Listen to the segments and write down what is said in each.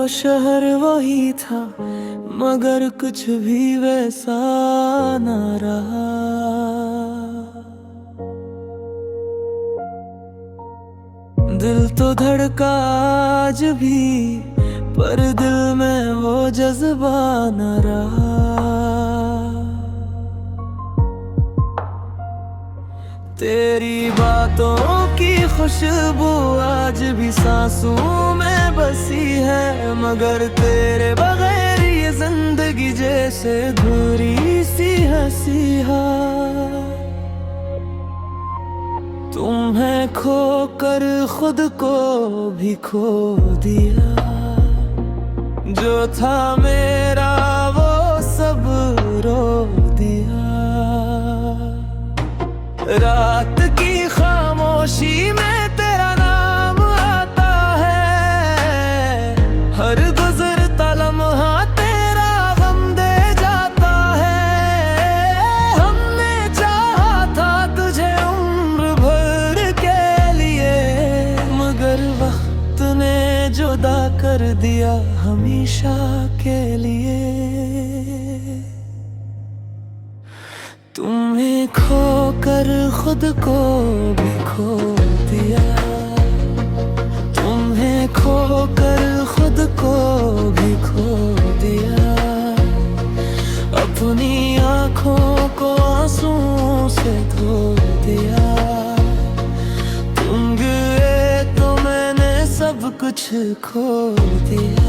शहर वही था मगर कुछ भी वैसा न रहा। दिल तो धड़का आज भी पर दिल में वो जज्बा न रहा। तेरी बातों की खुशबू आज भी सांसों में बसी है, मगर तेरे बगैर ये जिंदगी जैसे अधूरी सी हंसी है। तुम्हें खोकर खुद को भी खो दिया, जो था मेरा वो सब रो दिया। रात की खामोशी में तेरा नाम आता है, हर गुजरता लम्हा तेरा गम दे जाता है। हमने चाहा था तुझे उम्र भर के लिए, मगर वक्त ने जुदा कर दिया हमेशा के लिए। तुम्हें खोकर खुद को भी खो दिया, तुम्हें खोकर खुद को भी खो दिया। अपनी आँखों को आंसुओं से धो दिया। तुम गए तो मैंने सब कुछ खो दिया।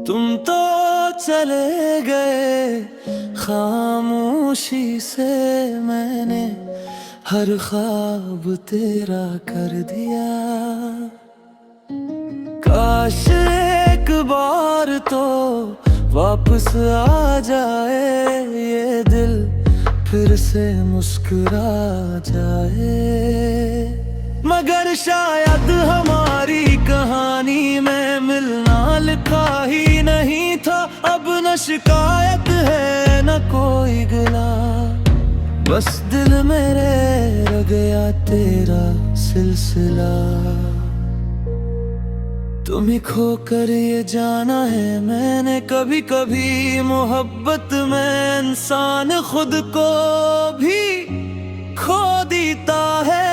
तुम तो चले गए खामोशी से, मैंने हर ख्वाब तेरा कर दिया। काश एक बार तो वापस आ जाए ये दिल, फिर से मुस्कुरा जाए। मगर शायद हमारी कहानी में मिलना लिखा ही नहीं था। अब न शिकायत है न कोई गिला, बस दिल मेरे रह गया तेरा सिलसिला। तुम्हें खोकर ये जाना है मैंने कभी कभी, मोहब्बत में इंसान खुद को भी खो देता है।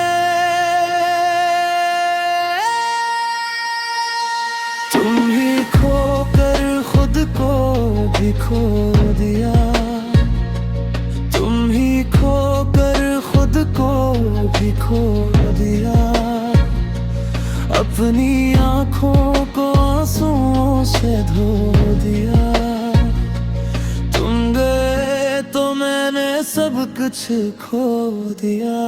तुम्हें खोकर खुद को भी खो दिया, तुम ही खोकर खुद को भी खो दिया। अपनी आँखों को आंसुओं से धो दिया। तुम गए तो मैंने सब कुछ खो दिया।